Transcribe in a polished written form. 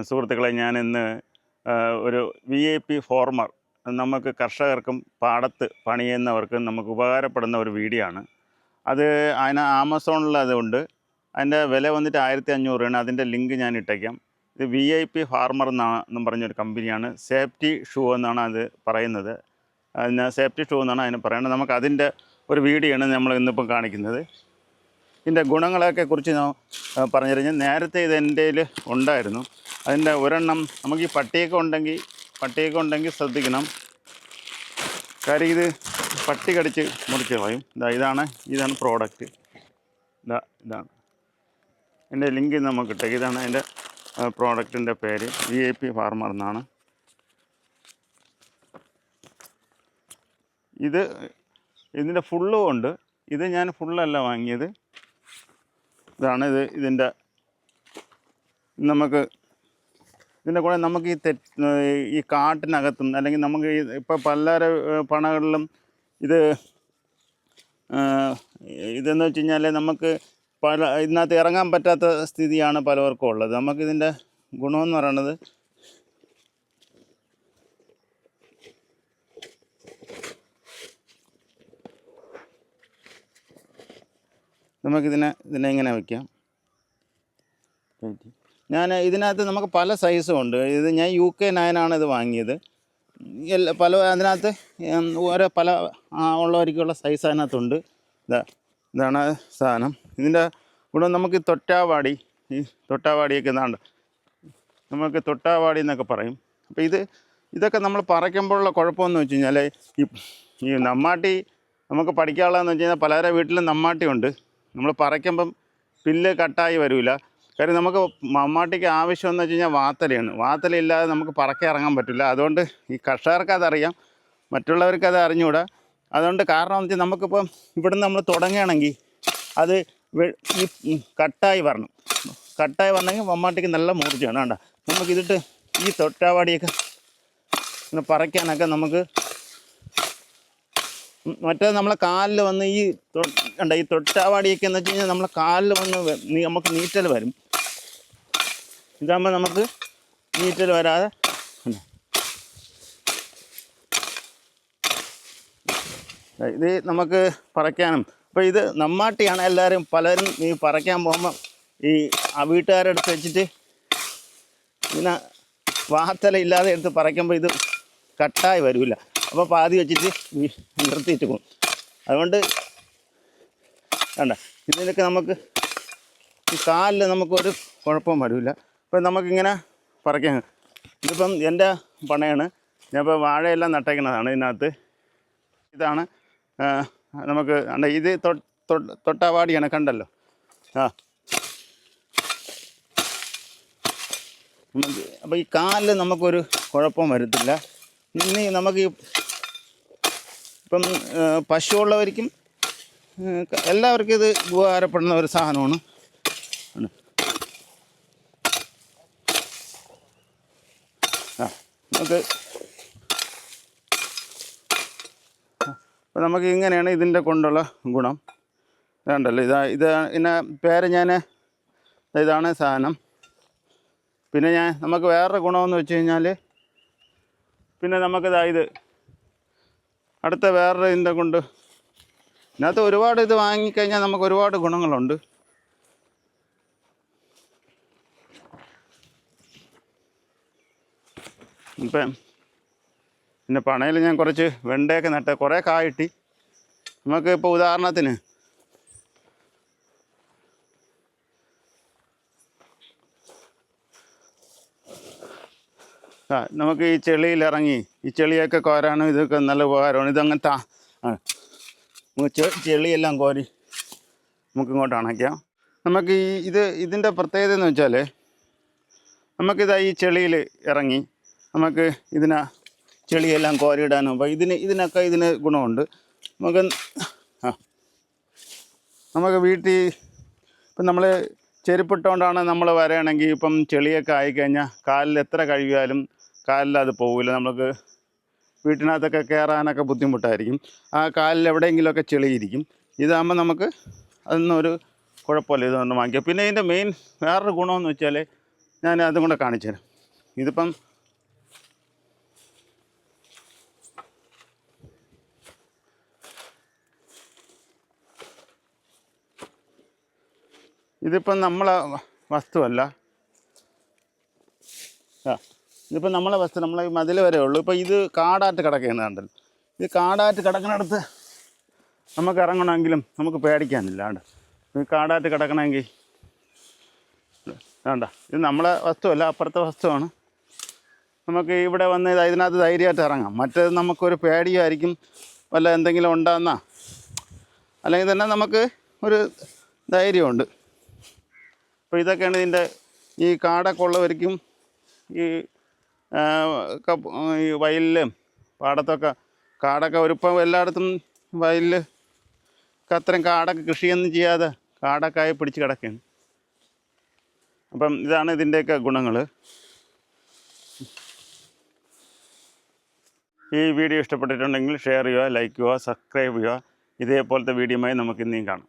സുഹൃത്തുക്കളെ, ഞാനിന്ന് ഒരു VIP ഫോർമർ, നമുക്ക് കർഷകർക്കും പാടത്ത് പണിയുന്നവർക്കും നമുക്ക് ഉപകാരപ്പെടുന്ന ഒരു വീഡിയോ ആണ്. അത് അതിന് ആമസോണിൽ അതുണ്ട്. അതിൻ്റെ വില വന്നിട്ട് 1500 രൂപയാണ്. അതിൻ്റെ ലിങ്ക് ഞാൻ ഇട്ടേക്കാം. ഇത് VIP ഫാർമർ എന്നും പറഞ്ഞൊരു കമ്പനിയാണ്. സേഫ്റ്റി ഷൂ എന്നാണ് അത് പറയുന്നത്. അതിന് സേഫ്റ്റി ഷൂ എന്നാണ് അതിന് പറയുന്നത്. നമുക്ക് അതിൻ്റെ ഒരു വീഡിയോ ആണ് നമ്മൾ ഇന്നിപ്പം കാണിക്കുന്നത്. ഇതിൻ്റെ ഗുണങ്ങളെയൊക്കെ കുറിച്ച് ഞാൻ പറഞ്ഞു കഴിഞ്ഞാൽ, നേരത്തെ ഇത് എൻ്റെ കയ്യിൽ ഉണ്ടായിരുന്നു. അതിൻ്റെ ഒരെണ്ണം നമുക്ക് ഈ പട്ടിയൊക്കെ ഉണ്ടെങ്കിൽ ശ്രദ്ധിക്കണം. കാര്യം ഇത് പട്ടി കടിച്ച് മുറിച്ച് കളയും. ഇതാണ് പ്രോഡക്റ്റ്. ഇതാണ് എൻ്റെ ലിങ്ക് നമുക്ക് ഇട്ടേക്ക്. ഇതാണ് അതിൻ്റെ പ്രോഡക്റ്റിൻ്റെ പേര്. VIP ഫാർമർ എന്നാണ്. ഇതിൻ്റെ ഫുള്ളും ഉണ്ട്. ഇത് ഞാൻ ഫുള്ളല്ല വാങ്ങിയത്. ഇതിൻ്റെ കൂടെ നമുക്ക് ഈ കാട്ടിനകത്തും, അല്ലെങ്കിൽ നമുക്ക് ഇപ്പോൾ പല പണകളിലും ഇതെന്ന് വെച്ച് കഴിഞ്ഞാൽ നമുക്ക് ഇതിനകത്ത് ഇറങ്ങാൻ പറ്റാത്ത സ്ഥിതിയാണ് പലവർക്കും ഉള്ളത്. നമുക്കിതിൻ്റെ ഗുണമെന്ന് പറയണത്, നമുക്കിതിനെ ഇങ്ങനെ വയ്ക്കാം. ഇതിനകത്ത് നമുക്ക് പല സൈസും ഉണ്ട്. ഞാൻ UK 9 ആണ് ഇത് വാങ്ങിയത്. അതിനകത്ത് ഓരോ പല ഉള്ളവർക്കുള്ള സൈസ് അതിനകത്തുണ്ട്. ഇതാണ് സാധനം. ഇതിൻ്റെ ഗുണം, നമുക്ക് തൊട്ടാവാടിയൊക്കെ നമുക്ക് തൊട്ടാവാടി എന്നൊക്കെ പറയും. അപ്പോൾ ഇതൊക്കെ നമ്മൾ പറിക്കുമ്പോഴുള്ള കുഴപ്പമെന്ന് വെച്ച് കഴിഞ്ഞാൽ, ഈ നമ്മാട്ടി നമുക്ക് പഠിക്കാനുള്ളതെന്ന് വെച്ച് കഴിഞ്ഞാൽ, പലരുടെ വീട്ടിലും നമ്മാട്ടി ഉണ്ട്. നമ്മൾ പറിക്കുമ്പം പില്ല് കട്ടായി വരില്ല. കാര്യം നമുക്ക് മമ്മാട്ടിക്ക് ആവശ്യമെന്ന് വെച്ച് കഴിഞ്ഞാൽ വാത്തലയാണ്. വാത്തലയില്ലാതെ നമുക്ക് പറക്കാൻ ഇറങ്ങാൻ പറ്റില്ല. അതുകൊണ്ട് ഈ കർഷകർക്ക് അതറിയാം, മറ്റുള്ളവർക്ക് അത് അറിഞ്ഞുകൂടാ. അതുകൊണ്ട് കാരണം എന്ന് വെച്ചാൽ, നമുക്കിപ്പം ഇവിടുന്ന് നമ്മൾ തുടങ്ങുകയാണെങ്കിൽ അത് ഈ കട്ടായി വരണമെങ്കിൽ മമ്മാട്ടിക്ക് നല്ല മൂർച്ചയാണ്. വേണ്ട, നമുക്കിതിട്ട് ഈ തൊട്ടാവാടിയൊക്കെ ഇങ്ങനെ പറിക്കാനൊക്കെ നമുക്ക് മറ്റേ നമ്മളെ കാലിൽ വന്ന് ഈ തൊട്ടാവാടിയൊക്കെ എന്ന് വെച്ച് കഴിഞ്ഞാൽ നമ്മളെ കാലിൽ വന്ന് നമുക്ക് നീറ്റൽ വരും. ഇതാകുമ്പോൾ നമുക്ക് നീറ്റൽ വരാതെ ഇത് നമുക്ക് പറിക്കാനും. അപ്പോൾ ഇത് നമ്മാട്ടിയാണ്. പലരും ഈ പറിക്കാൻ പോകുമ്പം ഈ വീട്ടുകാരുടെ അടുത്ത് വെച്ചിട്ട് ഇങ്ങനെ വാത്തല ഇല്ലാതെ എടുത്ത് പറിക്കുമ്പോൾ ഇത് കട്ടായി വരില്ല. അപ്പോൾ പാതി വെച്ചിട്ട് നിർത്തിയിട്ട് പോകും. അതുകൊണ്ട് വേണ്ട, ഇതിനൊക്കെ നമുക്ക് ഈ കാലിൽ നമുക്കൊരു കുഴപ്പവും വരില്ല. ഇപ്പം നമുക്കിങ്ങനെ പറിക്കാം. ഇതിപ്പം എൻ്റെ പണയാണ്. ഞാനിപ്പോൾ വാഴയെല്ലാം നട്ടേക്കുന്നതാണ് ഇതിനകത്ത്. ഇതാണ് നമുക്ക് ഇത് തൊട്ടാവാടിയാണ്, കണ്ടല്ലോ. അപ്പോൾ ഈ കാലിൽ നമുക്കൊരു കുഴപ്പവും വരത്തില്ല. ഇനി നമുക്ക് ഇപ്പം പശുവുള്ളവർക്കും എല്ലാവർക്കും ഇത് ഉപകാരപ്പെടുന്ന ഒരു സാധനമാണ്. നമുക്ക് ഇങ്ങനെയാണ് ഇതിൻ്റെ കൊണ്ടുള്ള ഗുണം. ഇതുണ്ടല്ലോ, ഇതിൻ്റെ പേര് ഇതാണ് സാധനം. പിന്നെ നമുക്ക് വേറൊരു ഗുണമെന്ന് വെച്ച് കഴിഞ്ഞാൽ, പിന്നെ നമുക്കിത് അടുത്ത വേറൊരു ഇതിൻ്റെ കൊണ്ട് ഇതിനകത്ത് ഒരുപാട് ഇത് വാങ്ങിക്കഴിഞ്ഞാൽ നമുക്ക് ഒരുപാട് ഗുണങ്ങളുണ്ട്. ഇപ്പം പിന്നെ പണയിൽ ഞാൻ കുറച്ച് വെണ്ടയൊക്കെ നട്ട് കുറേ കായിട്ടി. നമുക്ക് ഇപ്പോൾ ഉദാഹരണത്തിന് നമുക്ക് ഈ ചെളിയിലിറങ്ങി ഈ ചെളിയൊക്കെ കോരാനും ഇതൊക്കെ നല്ല ഉപകാരമാണ്. ഇതങ്ങനത്തെ ചെളിയെല്ലാം കോരി നമുക്കിങ്ങോട്ട് അണയ്ക്കാം. നമുക്ക് ഇതിൻ്റെ പ്രത്യേകത എന്ന് വെച്ചാൽ, ഈ ചെളിയിൽ ഇറങ്ങി നമുക്ക് ചെളിയെല്ലാം കോരിയിടാനും. അപ്പോൾ ഇതിന് ഗുണമുണ്ട്. നമുക്ക് വീട്ടിൽ ഇപ്പം നമ്മൾ ചെരുപ്പിട്ടുകൊണ്ടാണ് നമ്മൾ വരികയാണെങ്കിൽ, ഇപ്പം ചെളിയൊക്കെ ആയിക്കഴിഞ്ഞാൽ കാലിൽ എത്ര കഴുകിയാലും കാലിൽ അത് പോകില്ല. നമുക്ക് വീട്ടിനകത്തൊക്കെ കയറാനൊക്കെ ബുദ്ധിമുട്ടായിരിക്കും. ആ കാലിൽ എവിടെയെങ്കിലുമൊക്കെ ചെളിയിരിക്കും. ഇതാകുമ്പോൾ നമുക്ക് അതൊന്നും ഒരു കുഴപ്പമില്ല. ഇതൊന്നും വാങ്ങിക്കുക. പിന്നെ ഇതിൻ്റെ മെയിൻ വേറൊരു ഗുണമെന്ന് വെച്ചാൽ, ഞാൻ അതും കൂടെ കാണിച്ചു തരാം. ഇതിപ്പം നമ്മളെ വസ്തുവല്ല. ഇതിപ്പോൾ നമ്മളെ വസ്തു, നമ്മളെ ഈ മതിൽ വരെ ഉള്ളൂ. ഇപ്പോൾ ഇത് കാടായിട്ട് കിടക്കുകയാണ് കണ്ടല്ലോ. ഇത് കാടായിട്ട് കിടക്കുന്നിടത്ത് നമുക്ക് ഇറങ്ങണമെങ്കിലും നമുക്ക് പേടിക്കാനില്ല. ഈ കാടായിട്ട് കിടക്കണമെങ്കിൽ വേണ്ട, ഇത് നമ്മളെ വസ്തുവല്ല, അപ്പുറത്തെ വസ്തുവാണ്. നമുക്ക് ഇവിടെ വന്ന് ഇതിനകത്ത് ധൈര്യമായിട്ട് ഇറങ്ങാം. മറ്റേത് നമുക്കൊരു പേടിയായിരിക്കും, വല്ല എന്തെങ്കിലും ഉണ്ടാകുന്ന, അല്ലെങ്കിൽ തന്നെ നമുക്ക് ഒരു ധൈര്യമുണ്ട്. അപ്പോൾ ഇതൊക്കെയാണ് ഇതിൻ്റെ ഈ കാടൊക്കെ ഉള്ളവർക്കും ഈ വയലിലും പാടത്തൊക്കെ കാടൊക്കെ ഒരിപ്പം എല്ലായിടത്തും വയലിൽ അത്രയും കാടൊക്കെ കൃഷിയൊന്നും ചെയ്യാതെ കാടൊക്കെ ആയി പിടിച്ച് കിടക്കുകയാണ്. അപ്പം ഇതാണ് ഇതിൻ്റെയൊക്കെ ഗുണങ്ങൾ. ഈ വീഡിയോ ഇഷ്ടപ്പെട്ടിട്ടുണ്ടെങ്കിൽ ഷെയർ ചെയ്യുക, ലൈക്ക് ചെയ്യുക, സബ്സ്ക്രൈബ് ചെയ്യുക. ഇതേപോലത്തെ വീഡിയോയുമായി നമുക്ക് ഇനിയും കാണാം.